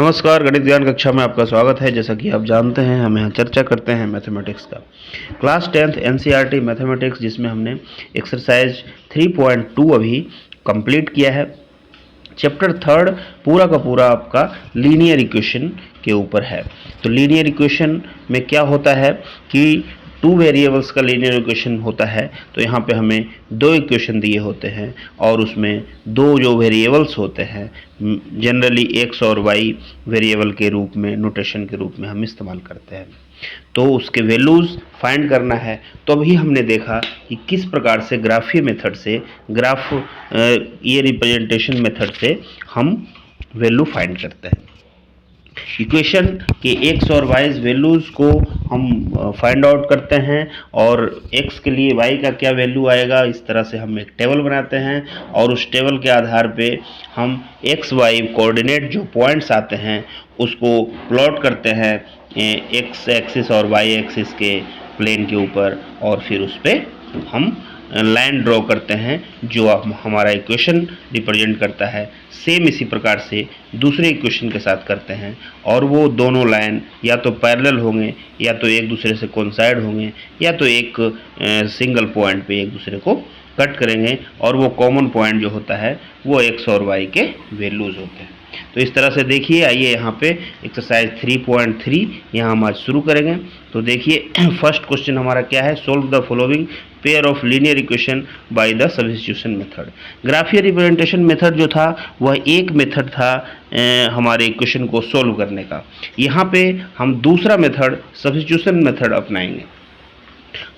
नमस्कार, गणित ज्ञान कक्षा में आपका स्वागत है। जैसा कि आप जानते हैं, हम यहाँ चर्चा करते हैं मैथमेटिक्स का। क्लास 10th एनसीईआरटी मैथमेटिक्स, जिसमें हमने एक्सरसाइज 3.2 अभी कंप्लीट किया है। चैप्टर 3 पूरा का पूरा आपका लीनियर इक्वेशन के ऊपर है। तो लीनियर इक्वेशन में क्या होता है कि टू वेरिएबल्स का लीनियर इक्वेशन होता है। तो यहाँ पे हमें दो इक्वेशन दिए होते हैं और उसमें दो जो वेरिएबल्स होते हैं जनरली एक्स और वाई वेरिएबल के रूप में, नोटेशन के रूप में हम इस्तेमाल करते हैं। तो उसके वैल्यूज़ फाइंड करना है। तो अभी हमने देखा कि किस प्रकार से ग्राफीय मेथड से, ये रिप्रेजेंटेशन मेथड से हम वैल्यू फाइंड करते हैं। इक्वेशन के एक्स और वाई वैल्यूज़ को हम फाइंड आउट करते हैं और एक्स के लिए वाई का क्या वैल्यू आएगा, इस तरह से हम एक टेबल बनाते हैं और उस टेबल के आधार पे हम एक्स वाई कोऑर्डिनेट जो पॉइंट्स आते हैं उसको प्लॉट करते हैं एक्स एक्सिस और वाई एक्सिस के प्लेन के ऊपर, और फिर उस पर हम लाइन ड्रॉ करते हैं जो हमारा इक्वेशन रिप्रेजेंट करता है। सेम इसी प्रकार से दूसरे इक्वेशन के साथ करते हैं और वो दोनों लाइन या तो पैरेलल होंगे या तो एक दूसरे से कोइंसाइड होंगे या तो एक सिंगल पॉइंट पे एक दूसरे को कट करेंगे, और वो कॉमन पॉइंट जो होता है वो एक्स और वाई के वैल्यूज़ होते हैं। तो इस तरह से देखिए, आइए यहाँ पे एक्सरसाइज 3.3 यहाँ हम आज शुरू करेंगे। तो देखिए फर्स्ट क्वेश्चन हमारा क्या है, solve the following pair of linear equation by the substitution method. Graphical representation method जो था वह एक मेथड था हमारे इक्वेशन को सोल्व करने का। यहाँ पे हम दूसरा मेथड सब्स्टिट्यूशन मेथड अपनाएंगे।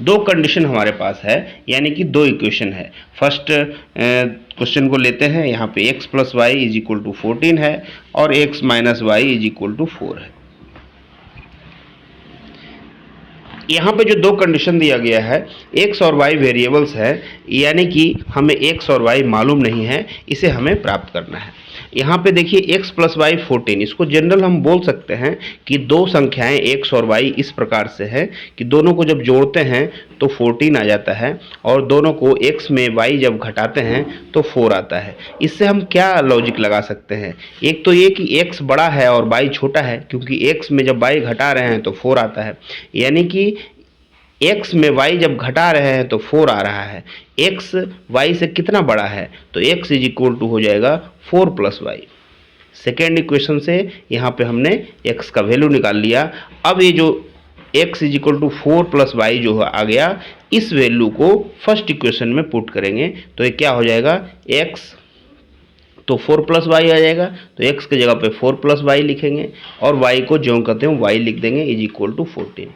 दो कंडीशन हमारे पास है, यानी कि दो इक्वेशन है। फर्स्ट क्वेश्चन को लेते हैं, यहाँ पे x plus y is equal to 14 है और x minus y is equal to 4 है। यहाँ पे जो दो कंडीशन दिया गया है, x और y वेरिएबल्स है, यानी कि हमें x और y मालूम नहीं है, इसे हमें प्राप्त करना है। यहाँ पे देखिए x प्लस वाई 14, इसको जनरल हम बोल सकते हैं कि दो संख्याएं x और y इस प्रकार से है कि दोनों को जब जोड़ते हैं तो 14 आ जाता है और दोनों को x में y जब घटाते हैं तो 4 आता है। इससे हम क्या लॉजिक लगा सकते हैं? एक तो ये कि x बड़ा है और y छोटा है, क्योंकि x में जब y घटा रहे हैं तो 4 आता है, यानी कि x में y जब घटा रहे हैं तो 4 आ रहा है। x y से कितना बड़ा है, तो x इज इक्वल टू हो जाएगा 4 प्लस वाई। सेकेंड इक्वेशन से यहाँ पे हमने x का वैल्यू निकाल लिया। अब ये जो x is equal to 4 plus y जो आ गया, इस वैल्यू को फर्स्ट इक्वेशन में पुट करेंगे तो ये क्या हो जाएगा, x तो 4 प्लस वाई आ जाएगा, तो x की जगह पे 4 प्लस वाई लिखेंगे और y को जो कहते हैं y लिख देंगे इज इक्वल टू 14।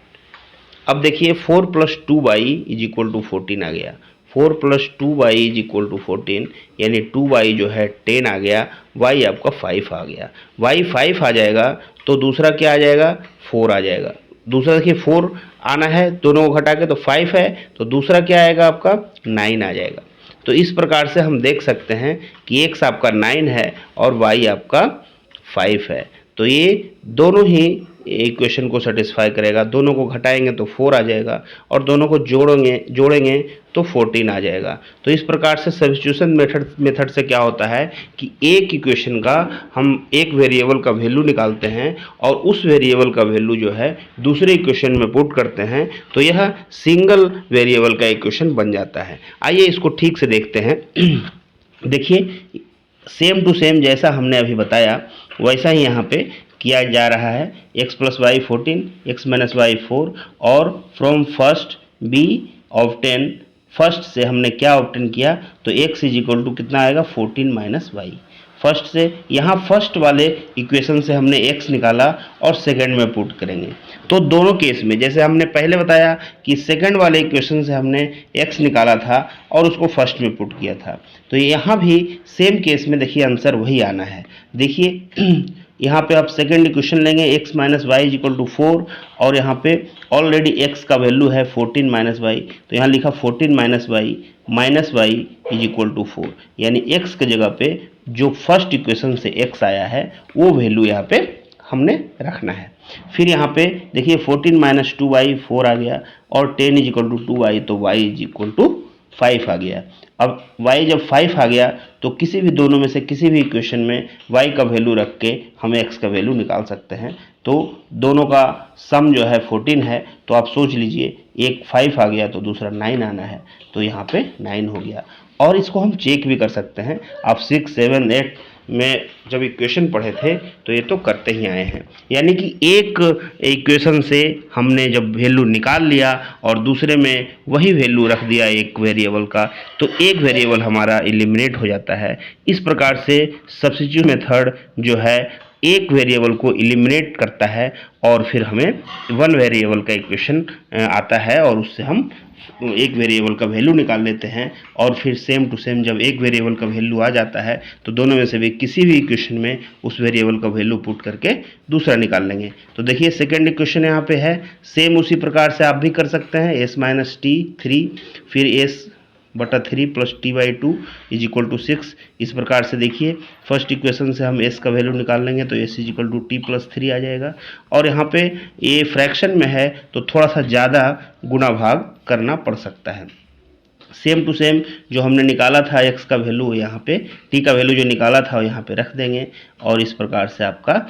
अब देखिए 4 plus 2y is equal to 14 आ गया। 4 plus 2y is equal to 14, यानी 2y जो है 10 आ गया, y आपका 5 आ गया। y 5 आ जाएगा तो दूसरा क्या आ जाएगा, 4 आ जाएगा। दूसरा देखिए 4 आना है, दोनों को घटा के तो 5 है, तो दूसरा क्या आएगा आपका 9 आ जाएगा। तो इस प्रकार से हम देख सकते हैं कि x आपका 9 है और y आपका 5 है। तो ये दोनों ही इक्वेशन को सेटिस्फाई करेगा। दोनों को घटाएंगे तो 4 आ जाएगा और दोनों को जोड़ेंगे तो 14 आ जाएगा। तो इस प्रकार से सब्स्टिट्यूशन मेथड से क्या होता है कि एक इक्वेशन का हम एक वेरिएबल का वैल्यू निकालते हैं और उस वेरिएबल का वैल्यू जो है दूसरे इक्वेशन में पुट करते हैं, तो यह सिंगल वेरिएबल का इक्वेशन बन जाता है। आइए इसको ठीक से देखते हैं। देखिए सेम टू सेम जैसा हमने अभी बताया वैसा ही यहाँ पे किया जा रहा है। x plus y 14, x minus y 4, और from first b obtain, first से हमने क्या ऑब्टेन किया, तो x इज इक्वल टू कितना आएगा 14 माइनस वाई। फर्स्ट से यहाँ फर्स्ट वाले इक्वेशन से हमने x निकाला और सेकंड में पुट करेंगे। तो दोनों केस में जैसे हमने पहले बताया कि सेकंड वाले इक्वेशन से हमने x निकाला था और उसको फर्स्ट में पुट किया था, तो यहाँ भी सेम केस में देखिए आंसर वही आना है। देखिए यहाँ पे आप सेकंड इक्वेशन लेंगे x minus y is equal to 4, और यहाँ पे ऑलरेडी x का वैल्यू है 14 माइनस वाई, तो यहाँ लिखा 14 minus y is equal to 4, यानी x की जगह पे जो फर्स्ट इक्वेशन से x आया है वो वैल्यू यहाँ पे हमने रखना है। फिर यहाँ पे देखिए 14 माइनस 2y 4 आ गया और 10 इज इक्वल टू 2y, तो y इज इक्वल टू 5 आ गया। अब y जब 5 आ गया तो किसी भी दोनों में से किसी भी इक्वेशन में y का वैल्यू रख के हम x का वैल्यू निकाल सकते हैं। तो दोनों का सम जो है 14 है, तो आप सोच लीजिए एक 5 आ गया तो दूसरा 9 आना है, तो यहाँ पे 9 हो गया। और इसको हम चेक भी कर सकते हैं। आप 6, 7, 8 में जब इक्वेशन पढ़े थे तो ये तो करते ही आए हैं, यानी कि एक इक्वेशन से हमने जब वैल्यू निकाल लिया और दूसरे में वही वैल्यू रख दिया एक वेरिएबल का, तो एक वेरिएबल हमारा एलिमिनेट हो जाता है। इस प्रकार से सब्स्टिट्यूट मेथड जो है एक वेरिएबल को एलिमिनेट करता है और फिर हमें वन वेरिएबल का इक्वेशन आता है और उससे हम एक वेरिएबल का वैल्यू निकाल लेते हैं। और फिर सेम टू सेम जब एक वेरिएबल का वैल्यू आ जाता है तो दोनों में से भी किसी भी इक्वेशन में उस वेरिएबल का वैल्यू पुट करके दूसरा निकाल लेंगे। तो देखिए सेकंड इक्वेशन यहाँ पे है, सेम उसी प्रकार से आप भी कर सकते हैं। s माइनस टी 3 फिर s बटा 3 plus t by 2 is equal to 6। इस प्रकार से देखिए फर्स्ट इक्वेशन से हम s का वैल्यू निकाल लेंगे तो s is equal to t plus 3 आ जाएगा। और यहाँ पे ये फ्रैक्शन में है तो थोड़ा सा ज़्यादा गुणा भाग करना पड़ सकता है। सेम टू सेम जो हमने निकाला था x का वैल्यू यहाँ पे t का वैल्यू जो निकाला था यहाँ पे रख देंगे और इस प्रकार से आपका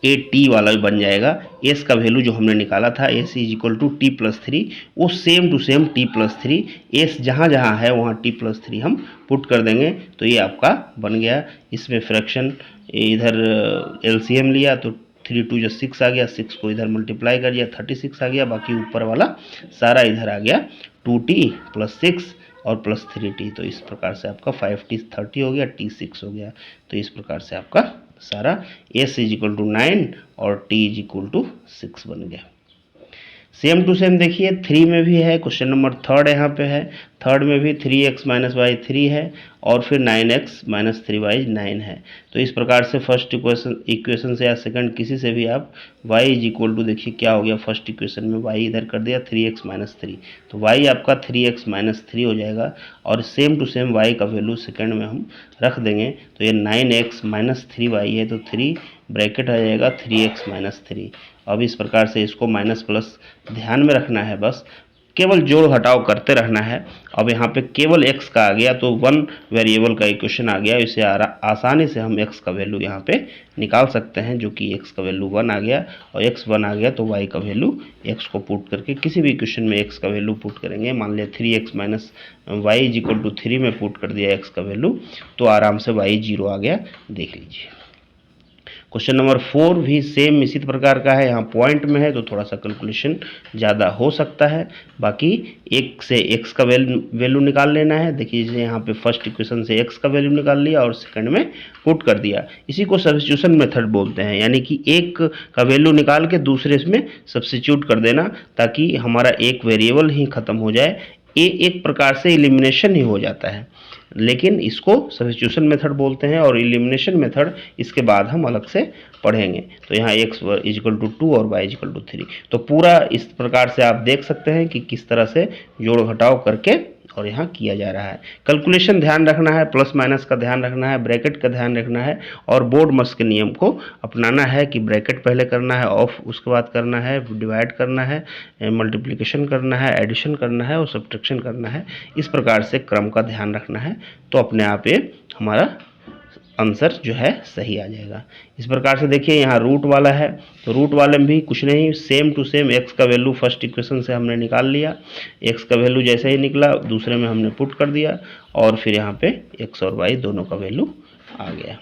ए टी वाला भी बन जाएगा। एस का वैल्यू जो हमने निकाला था s is equal to t plus 3, वो same to same t plus 3, s जहाँ जहाँ है वहाँ टी प्लस 3 हम पुट कर देंगे तो ये आपका बन गया। इसमें फ्रैक्शन इधर एलसीएम लिया तो 3 2 जो 6 आ गया, 6 को इधर मल्टीप्लाई कर दिया 36 आ गया, बाकी ऊपर वाला सारा इधर आ गया 2t प्लस 6 और प्लस 3t। तो इस प्रकार से आपका 5t 30 हो गया, t 6 हो गया। तो इस प्रकार से आपका सारा s इज इक्वल टू 9 और t इज इक्वल टू 6 बन गया। सेम टू सेम देखिए 3 में भी है, क्वेश्चन नंबर थर्ड यहाँ पे है। थर्ड में भी 3x माइनस वाई 3 है और फिर 9x माइनस 3y 9 है। तो इस प्रकार से फर्स्ट इक्वेशन से या सेकंड किसी से भी आप y इज इक्वल टू, देखिए क्या हो गया, फर्स्ट इक्वेशन में y इधर कर दिया 3x माइनस 3, तो y आपका 3x माइनस 3 हो जाएगा। और सेम टू सेम y का वैल्यू सेकंड में हम रख देंगे तो ये 9x माइनस 3y है तो 3 ब्रैकेट आ जाएगा 3x माइनस 3। अब इस प्रकार से इसको माइनस प्लस ध्यान में रखना है, बस केवल जोड़ घटाव करते रहना है। अब यहाँ पे केवल x का आ गया तो वन वेरिएबल का इक्वेशन आ गया, इसे आसानी से हम x का वैल्यू यहाँ पे निकाल सकते हैं, जो कि x का वैल्यू 1 आ गया और x 1 आ गया तो y का वैल्यू x को पुट करके किसी भी इक्वेशन में x का वैल्यू पुट करेंगे। मान लिया 3x minus y is equal to 3 में पुट कर दिया x का वैल्यू तो आराम से y 0 आ गया, देख लीजिए। क्वेश्चन नंबर 4 भी सेम इसी प्रकार का है, यहाँ पॉइंट में है तो थोड़ा सा कैलकुलेशन ज़्यादा हो सकता है। बाकी एक से x का वैल्यू निकाल लेना है। देखिए यहाँ पे फर्स्ट इक्वेशन से x का वैल्यू निकाल लिया और सेकंड में पुट कर दिया। इसी को सब्स्टिट्यूशन मेथड बोलते हैं, यानी कि एक का वैल्यू निकाल के दूसरे में सब्स्टिट्यूट कर देना ताकि हमारा एक वेरिएबल ही ख़त्म हो जाए। ये एक प्रकार से एलिमिनेशन ही हो जाता है, लेकिन इसको सब्स्टिट्यूशन मेथड बोलते हैं और एलिमिनेशन मेथड इसके बाद हम अलग से पढ़ेंगे। तो यहाँ x इजिकल टू 2 और y इजिकल टू 3, तो पूरा इस प्रकार से आप देख सकते हैं कि किस तरह से जोड़ घटाव करके और यहाँ किया जा रहा है। कैलकुलेशन ध्यान रखना है, प्लस माइनस का ध्यान रखना है, ब्रैकेट का ध्यान रखना है और बोर्ड मस के नियम को अपनाना है कि ब्रैकेट पहले करना है, ऑफ उसके बाद करना है, डिवाइड करना है, मल्टीप्लिकेशन करना है, एडिशन करना है और सब्ट्रैक्शन करना है। इस प्रकार से क्रम का ध्यान रखना है तो अपने आप ये हमारा आंसर जो है सही आ जाएगा। इस प्रकार से देखिए यहाँ रूट वाला है तो रूट वाले में भी कुछ नहीं, सेम टू सेम x का वैल्यू फर्स्ट इक्वेशन से हमने निकाल लिया, x का वैल्यू जैसे ही निकला दूसरे में हमने पुट कर दिया और फिर यहाँ पे x और y दोनों का वैल्यू आ गया।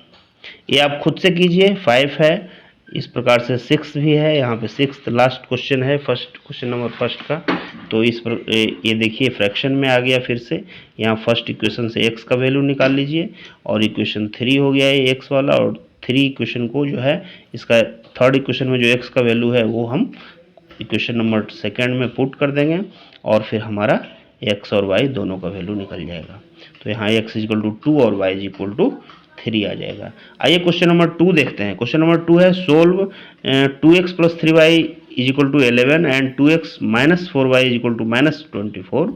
ये आप खुद से कीजिए। 5 है, इस प्रकार से 6 भी है, यहाँ पे 6th लास्ट क्वेश्चन है फर्स्ट क्वेश्चन नंबर फर्स्ट का। तो इस पर ये देखिए फ्रैक्शन में आ गया, फिर से यहाँ फर्स्ट इक्वेशन से x का वैल्यू निकाल लीजिए और इक्वेशन 3 हो गया ये x वाला, और 3 इक्वेशन को जो है इसका थर्ड इक्वेशन में जो x का वैल्यू है वो हम इक्वेशन नंबर सेकेंड में पुट कर देंगे और फिर हमारा x और y दोनों का वैल्यू निकल जाएगा। तो यहाँ x इक्वल टू 2 और y इक्वल टू 3 आ जाएगा। आइए क्वेश्चन नंबर 2 देखते हैं। क्वेश्चन नंबर 2 है solve 2x plus 3y is equal to 11 and 2x minus 4y is equal to minus 24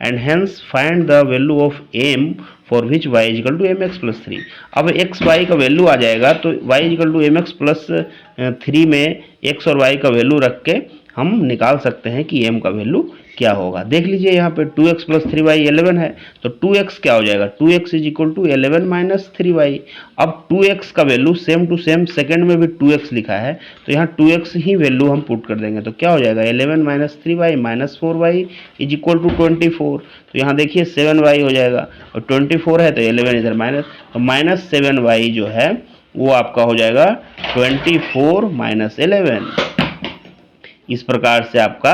and hence find the value of m for which y is equal to mx plus 3। अब x y का value आ जाएगा तो y is equal to mx plus 3 में x और y का value रख के हम निकाल सकते हैं कि m का वैल्यू क्या होगा। देख लीजिए यहाँ पे 2x प्लस 3y 11 है, तो 2x क्या हो जाएगा, 2x is equal to 11 minus 3y। अब 2x का value same to same second में भी 2x लिखा है, तो यहाँ 2x ही वैल्यू हम पुट कर देंगे, तो क्या हो जाएगा 11 minus 3y minus 4y is equal to 24। तो यहाँ देखिए 7y हो जाएगा, और 24 है तो 11 इधर माइनस, तो माइनस 7y जो है वो आपका हो जाएगा 24 माइनस 11। इस प्रकार से आपका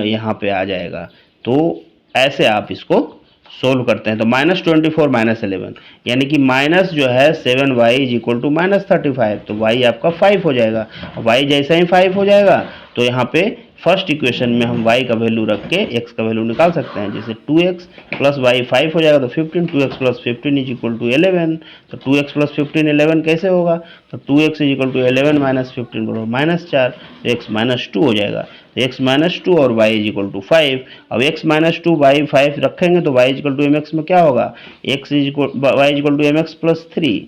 यहाँ पे आ जाएगा। तो ऐसे आप इसको सोल्व करते हैं। तो -24 माइनस 11 यानी कि माइनस जो है 7y इज इक्वल टू -35, तो y आपका 5 हो जाएगा। y जैसा ही 5 हो जाएगा तो यहाँ पे फर्स्ट इक्वेशन में हम y का वैल्यू रख के x का वैल्यू निकाल सकते हैं। जैसे 2x प्लस y 5 हो जाएगा तो 15, 2x plus 15 is equal to 11। तो 2x प्लस 15 11 कैसे होगा, तो 2x is equal to 11 minus 15 बराबर -4, तो x माइनस 2 हो जाएगा। तो x माइनस 2 और y इज इक्वल टू 5। अब x माइनस 2 y 5 रखेंगे तो y is equal to mx में क्या होगा, x is equal y is equal to mx plus 3।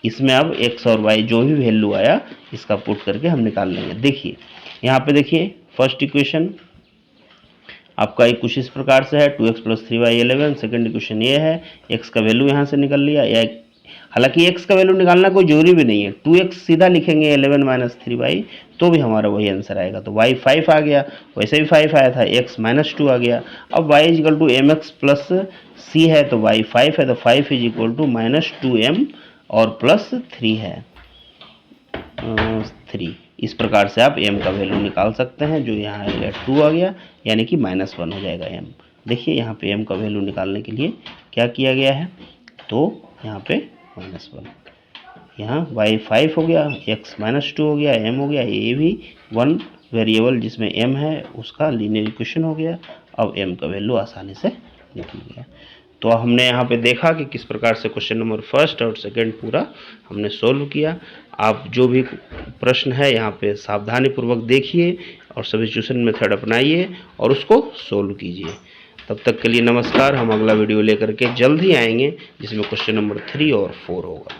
इसमें अब x और y जो भी वैल्यू आया इसका पुट करके हम निकाल लेंगे। देखिए यहाँ पे देखिए फर्स्ट इक्वेशन आपका एक कुछ इस प्रकार से है, 2x plus 3y 11। Second equation ये है, x का वैल्यू यहाँ से निकल लिया, या हालांकि x का वैल्यू निकालना कोई जरूरी भी नहीं है, 2x सीधा लिखेंगे 11 माइनस 3y तो भी हमारा वही आंसर आएगा। तो y 5 आ गया, वैसे भी 5 आया था, x माइनस 2 आ गया। अब y is equal to mx plus c है, तो y 5 है, तो 5 is equal to minus 2m और प्लस 3 है 3। इस प्रकार से आप m का वैल्यू निकाल सकते हैं, जो यहाँ आ गया 2 आ गया, यानी कि -1 हो जाएगा m। देखिए यहाँ पे m का वैल्यू निकालने के लिए क्या किया गया है, तो यहाँ पे -1, यहाँ y 5 हो गया, x -2 हो गया, m हो गया, ये भी वन वेरिएबल जिसमें m है उसका लीनियर इक्वेशन हो गया। अब m का वैल्यू आसानी से निकल गया। तो हमने यहाँ पे देखा कि किस प्रकार से क्वेश्चन नंबर फर्स्ट और सेकंड पूरा हमने सोल्व किया। आप जो भी प्रश्न है यहाँ पे सावधानी पूर्वक देखिए और सब्स्टिट्यूशन मेथड अपनाइए और उसको सोल्व कीजिए। तब तक के लिए नमस्कार। हम अगला वीडियो लेकर के जल्द ही आएंगे जिसमें क्वेश्चन नंबर 3 और 4 होगा।